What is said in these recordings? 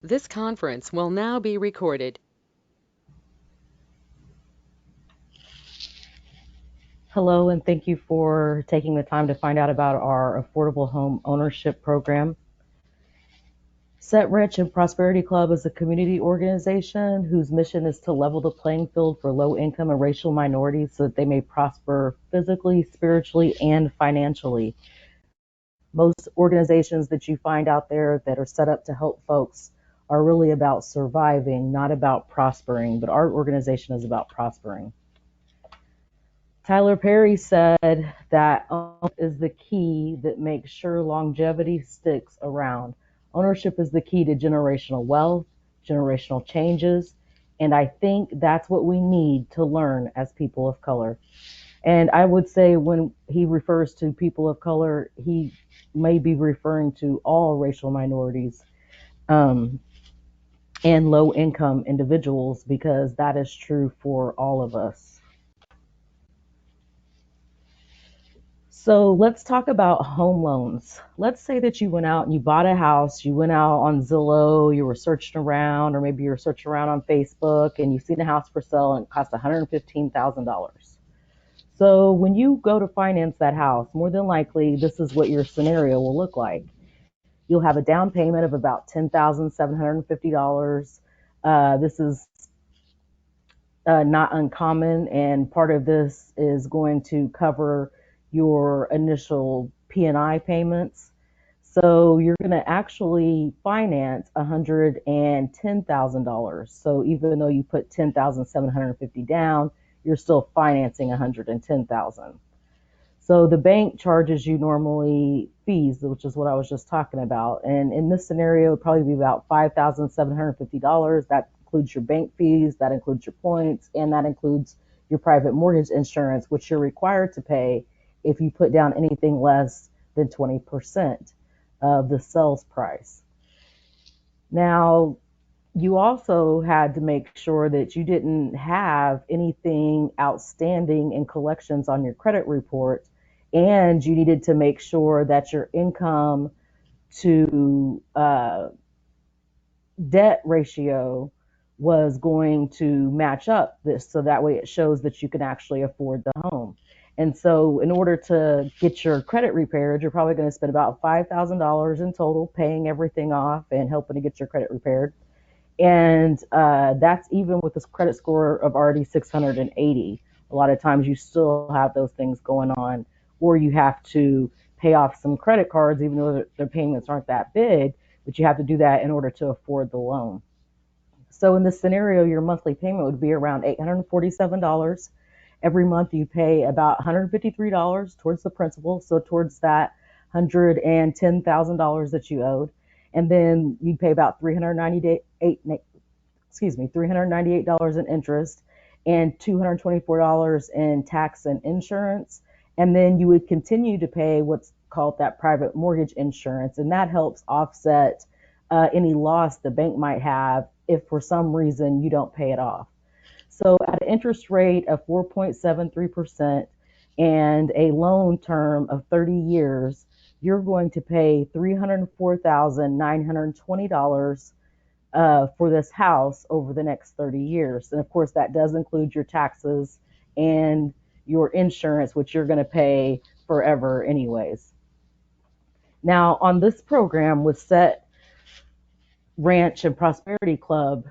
This conference will now be recorded. Hello, and thank you for taking the time to find out about our affordable home ownership program. Set Rich and Prosperity Club is a community organization whose mission is to level the playing field for low income and racial minorities so that they may prosper physically, spiritually, and financially. Most organizations that you find out there that are set up to help folks are really about surviving, not about prospering, but our organization is about prospering. Tyler Perry said that ownership is the key that makes sure longevity sticks around. Ownership is the key to generational wealth, generational changes, and I think that's what we need to learn as people of color. And I would say when he refers to people of color, he may be referring to all racial minorities um, and low income individuals because that is true for all of us. So let's talk about home loans. Let's say that you went out and you bought a house, you went out on Zillow, you were searching around, or maybe you were searching around on Facebook and you've seen a house for sale and it cost $115,000. So when you go to finance that house, more than likely, this is what your scenario will look like. You'll have a down payment of about $10,750. This is not uncommon, and part of this is going to cover your initial P&I payments. So you're going to actually finance $110,000. So even though you put 10,750 down, you're still financing 110,000. So the bank charges you normally fees, which is what I was just talking about. And in this scenario, it'd probably be about $5,750. That includes your bank fees, that includes your points, and that includes your private mortgage insurance, which you're required to pay if you put down anything less than 20% of the sales price. Now, you also had to make sure that you didn't have anything outstanding in collections on your credit report, and you needed to make sure that your income to debt ratio was going to match up this so that way it shows that you can actually afford the home. And so in order to get your credit repaired, you're probably going to spend about $5,000 in total paying everything off and helping to get your credit repaired. And that's even with this credit score of already 680. A lot of times you still have those things going on, or you have to pay off some credit cards, even though their payments aren't that big, but you have to do that in order to afford the loan. So in this scenario, your monthly payment would be around $847. Every month you pay about $153 towards the principal, so towards that $110,000 that you owed. And then you pay about $398 in interest and $224 in tax and insurance. And then you would continue to pay what's called that private mortgage insurance, and that helps offset any loss the bank might have if for some reason you don't pay it off. So at an interest rate of 4.73% and a loan term of 30 years, you're going to pay $304,920 for this house over the next 30 years. And of course, that does include your taxes and your insurance, which you're going to pay forever anyways. Now, on this program with Set Ranch and Prosperity Club,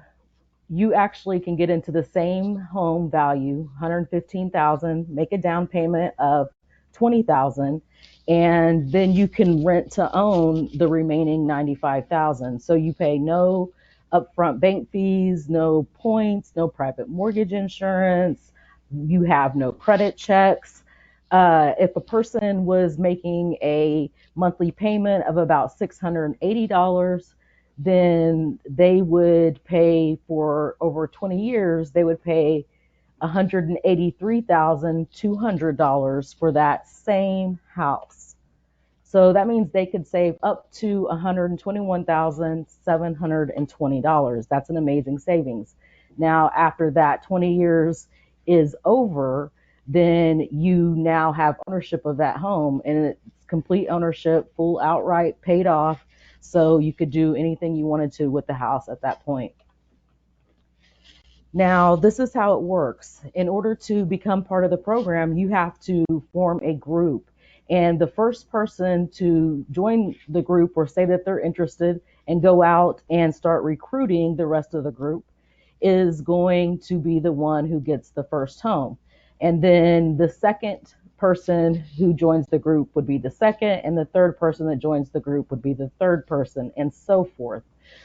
you actually can get into the same home value, 115,000, make a down payment of 20,000, and then you can rent to own the remaining 95,000. So you pay no upfront bank fees, no points, no private mortgage insurance. You have no credit checks. If a person was making a monthly payment of about $680, then they would pay for over 20 years, they would pay $183,200 for that same house. So that means they could save up to $121,720. That's an amazing savings. Now, after that 20 years is over, then you now have ownership of that home, and it's complete ownership, full outright paid off. So you could do anything you wanted to with the house at that point. Now, this is how it works. In order to become part of the program, you have to form a group. And the first person to join the group or say that they're interested and go out and start recruiting the rest of the group is going to be the one who gets the first home. And then the second person who joins the group would be the second, and the third person that joins the group would be the third person, and so forth.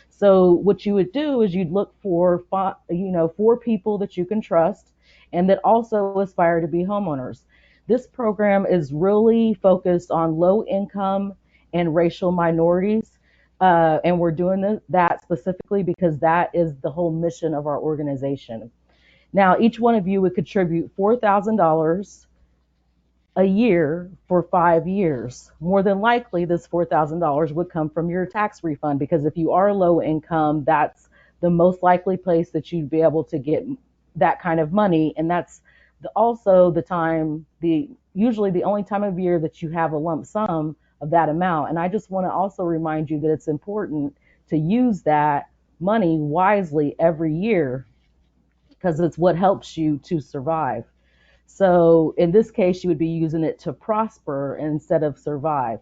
So what you would do is you'd look for, four people that you can trust and that also aspire to be homeowners. This program is really focused on low income and racial minorities. And we're doing that specifically because that is the whole mission of our organization. Now, each one of you would contribute $4,000 a year for 5 years. More than likely, this $4,000 would come from your tax refund because if you are low income, that's the most likely place that you'd be able to get that kind of money. And that's also the time, usually the only time of year that you have a lump sum of that amount. And I just want to also remind you that it's important to use that money wisely every year because it's what helps you to survive. So in this case, you would be using it to prosper instead of survive.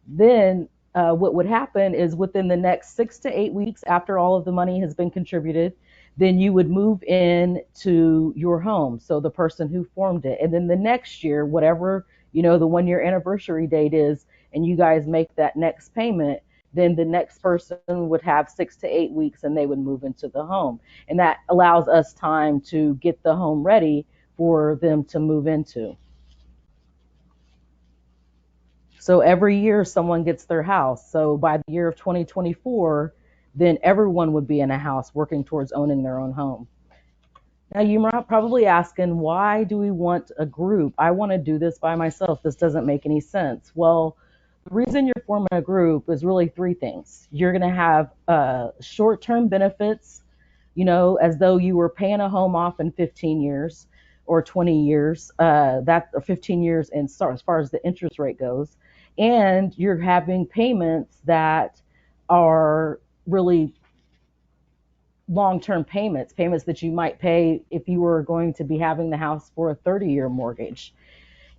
Then what would happen is within the next 6 to 8 weeks after all of the money has been contributed, then you would move in to your home. So the person who formed it. And then the next year, whatever, the 1 year anniversary date is, and you guys make that next payment, then the next person would have 6 to 8 weeks and they would move into the home. And that allows us time to get the home ready for them to move into. So every year someone gets their house. So by the year of 2024, then everyone would be in a house working towards owning their own home. Now you're probably asking, why do we want a group? I want to do this by myself. This doesn't make any sense. Well, the reason you're forming a group is really three things. You're going to have short-term benefits, as though you were paying a home off in 15 years or 20 years, or 15 years and as far as the interest rate goes. And you're having payments that are really long-term payments that you might pay if you were going to be having the house for a 30-year mortgage.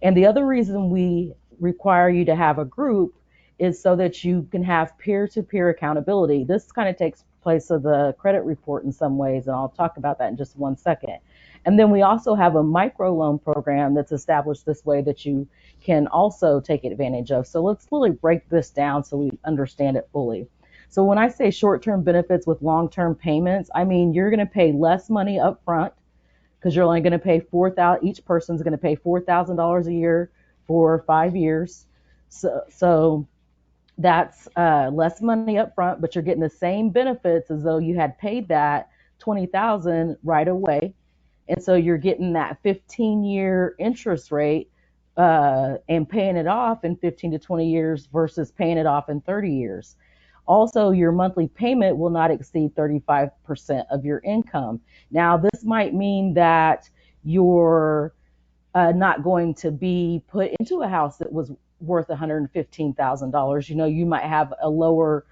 And the other reason we require you to have a group is so that you can have peer-to-peer accountability. This kind of takes place of the credit report in some ways, and I'll talk about that in just 1 second. And then we also have a microloan program that's established this way that you can also take advantage of. So let's really break this down so we understand it fully. So when I say short-term benefits with long-term payments, I mean you're going to pay less money up front because you're only going to pay $4,000. Each person's going to pay $4,000 a year for 5 years. So that's less money up front, but you're getting the same benefits as though you had paid that $20,000 right away. And so you're getting that 15-year interest rate and paying it off in 15 to 20 years versus paying it off in 30 years. Also, your monthly payment will not exceed 35% of your income. Now, this might mean that you're not going to be put into a house that was worth $115,000. You might have a lower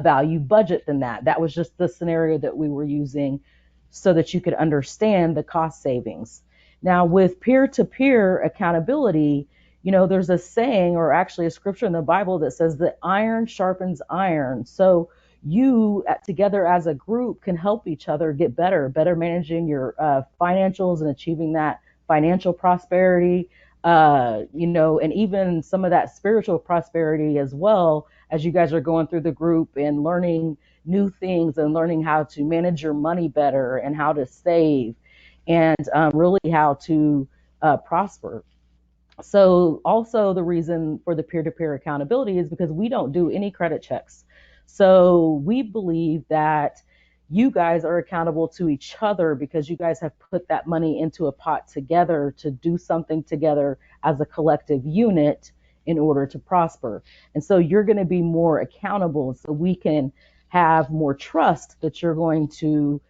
value budget than that. That was just the scenario that we were using so that you could understand the cost savings. Now, with peer-to-peer accountability, there's a saying or actually a scripture in the Bible that says that iron sharpens iron. So you together as a group can help each other get better managing your financials and achieving that financial prosperity, and even some of that spiritual prosperity as well as you guys are going through the group and learning new things and learning how to manage your money better and how to save and really how to prosper. So also the reason for the peer-to-peer accountability is because we don't do any credit checks. So we believe that you guys are accountable to each other because you guys have put that money into a pot together to do something together as a collective unit in order to prosper. And so you're going to be more accountable so we can have more trust that you're going to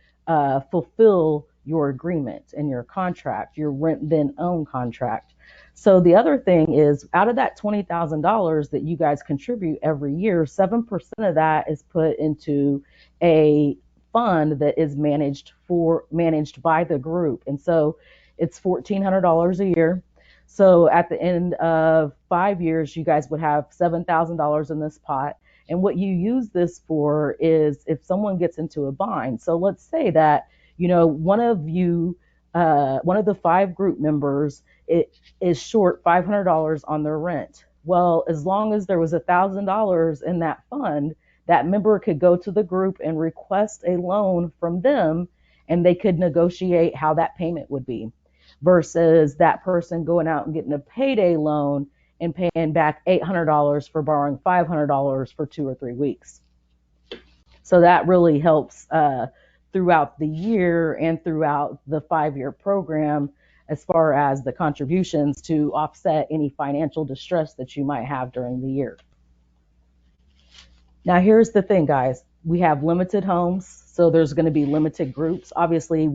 fulfill your agreement and your contract, your rent then own contract. So the other thing is, out of that $20,000 that you guys contribute every year, 7% of that is put into a fund that is managed by the group. And so it's $1,400 a year. So at the end of 5 years, you guys would have $7,000 in this pot. And what you use this for is if someone gets into a bind. So let's say that, one of one of the 5 group members is short $500 on their rent. Well, as long as there was $1,000 in that fund, that member could go to the group and request a loan from them, and they could negotiate how that payment would be, versus that person going out and getting a payday loan and paying back $800 for borrowing $500 for 2 or 3 weeks. So that really helps throughout the year and throughout the 5-year program, as far as the contributions to offset any financial distress that you might have during the year. Now, here's the thing, guys. We have limited homes, so there's going to be limited groups. Obviously,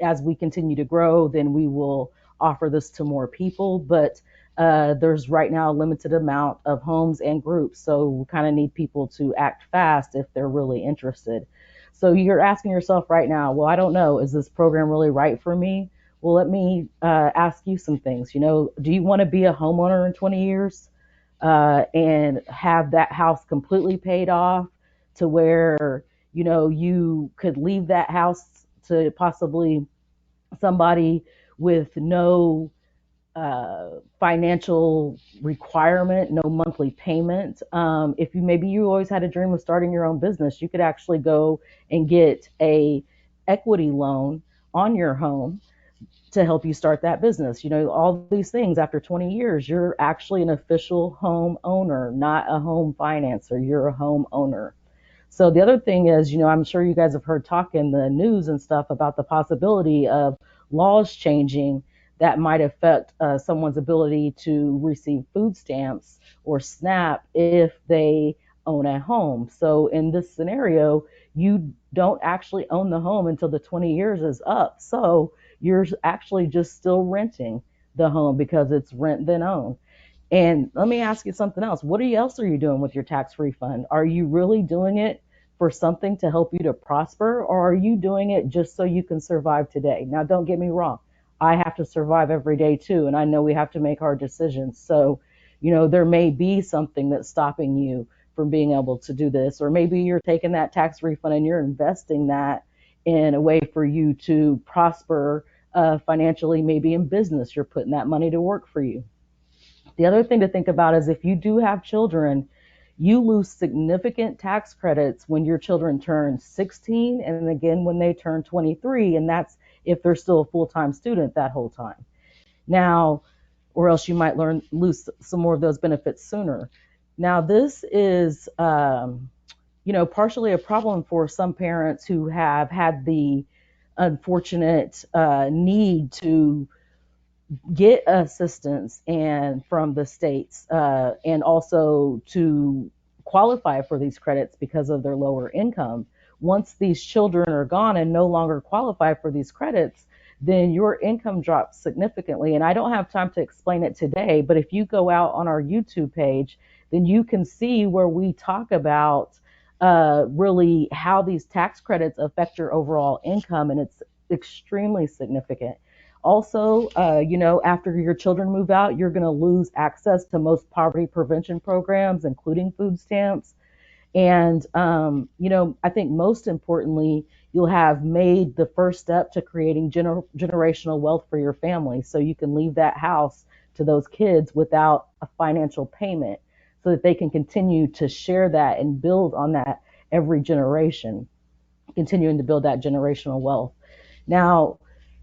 as we continue to grow, then we will offer this to more people, but there's right now a limited amount of homes and groups, so we kind of need people to act fast if they're really interested. So you're asking yourself right now, well, I don't know, is this program really right for me? Well, let me ask you some things. Do you want to be a homeowner in 20 years and have that house completely paid off to where, you could leave that house to possibly somebody with no financial requirement, no monthly payment? If maybe you always had a dream of starting your own business, you could actually go and get a equity loan on your home to help you start that business. All these things, after 20 years, you're actually an official home owner, not a home financer. You're a home owner. So the other thing is, I'm sure you guys have heard talk in the news and stuff about the possibility of laws changing that might affect someone's ability to receive food stamps or SNAP if they own a home. So in this scenario, you don't actually own the home until the 20 years is up. So you're actually just still renting the home because it's rent then own. And let me ask you something else. What else are you doing with your tax refund? Are you really doing it for something to help you to prosper, or are you doing it just so you can survive today? Now, don't get me wrong. I have to survive every day too, and I know we have to make hard decisions. So, there may be something that's stopping you from being able to do this, or maybe you're taking that tax refund and you're investing that in a way for you to prosper financially, maybe in business. You're putting that money to work for you. The other thing to think about is if you do have children, you lose significant tax credits when your children turn 16 and again when they turn 23, and that's if they're still a full-time student that whole time. Now, or else you might lose some more of those benefits sooner. Now, this is, partially a problem for some parents who have had the unfortunate need to get assistance and from the states and also to qualify for these credits because of their lower income. Once these children are gone and no longer qualify for these credits, then your income drops significantly. And I don't have time to explain it today, but if you go out on our YouTube page, then you can see where we talk about really how these tax credits affect your overall income, and it's extremely significant. Also, after your children move out, you're going to lose access to most poverty prevention programs, including food stamps. And, I think most importantly, you'll have made the first step to creating generational wealth for your family. So you can leave that house to those kids without a financial payment so that they can continue to share that and build on that every generation, continuing to build that generational wealth. Now,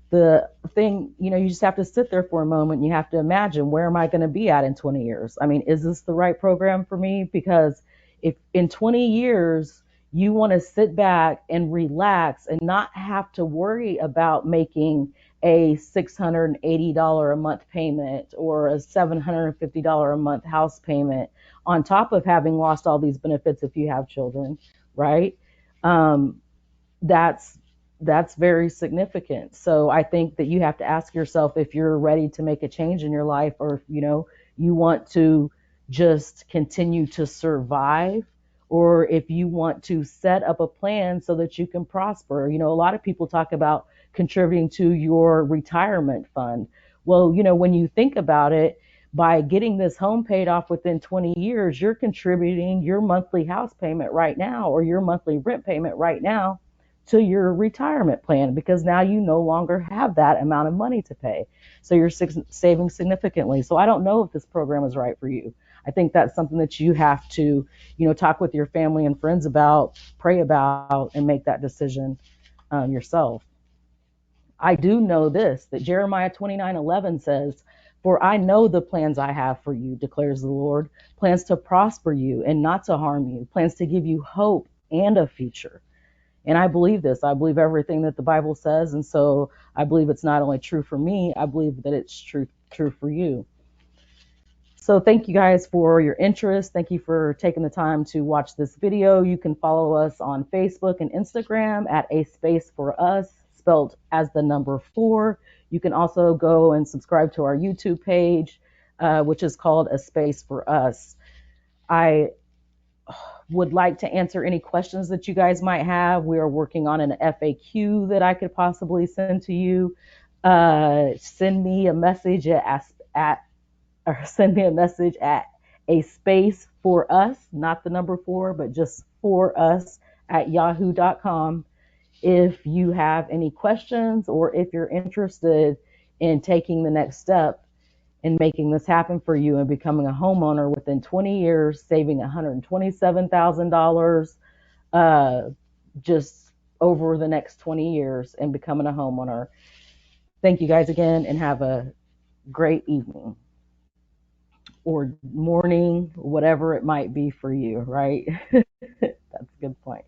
the thing, you just have to sit there for a moment. You have to imagine, where am I going to be at in 20 years? I mean, is this the right program for me? Because if in 20 years you want to sit back and relax and not have to worry about making a $680 a month payment or a $750 a month house payment on top of having lost all these benefits if you have children, right? That's that's very significant. So I think that you have to ask yourself if you're ready to make a change in your life, or if you want to just continue to survive, or if you want to set up a plan so that you can prosper. A lot of people talk about contributing to your retirement fund. Well, when you think about it, by getting this home paid off within 20 years, you're contributing your monthly house payment right now, or your monthly rent payment right now, to your retirement plan, because now you no longer have that amount of money to pay. So you're saving significantly. So I don't know if this program is right for you. I think that's something that you have to, talk with your family and friends about, pray about, and make that decision yourself. I do know this, that Jeremiah 29:11 says, "For I know the plans I have for you, declares the Lord, plans to prosper you and not to harm you, plans to give you hope and a future." And I believe this. I believe everything that the Bible says. And so I believe it's not only true for me, I believe that it's true for you. So thank you guys for your interest. Thank you for taking the time to watch this video. You can follow us on Facebook and Instagram at A Space For Us, spelled as the number 4. You can also go and subscribe to our YouTube page, which is called A Space For Us. I would like to answer any questions that you guys might have. We are working on an FAQ that I could possibly send to you. Send me a message send me a message at A Space For Us, not the number 4, but just For Us at yahoo.com. If you have any questions, or if you're interested in taking the next step in making this happen for you and becoming a homeowner within 20 years, saving $127,000 just over the next 20 years and becoming a homeowner. Thank you guys again, and have a great evening or morning, whatever it might be for you, right? That's a good point.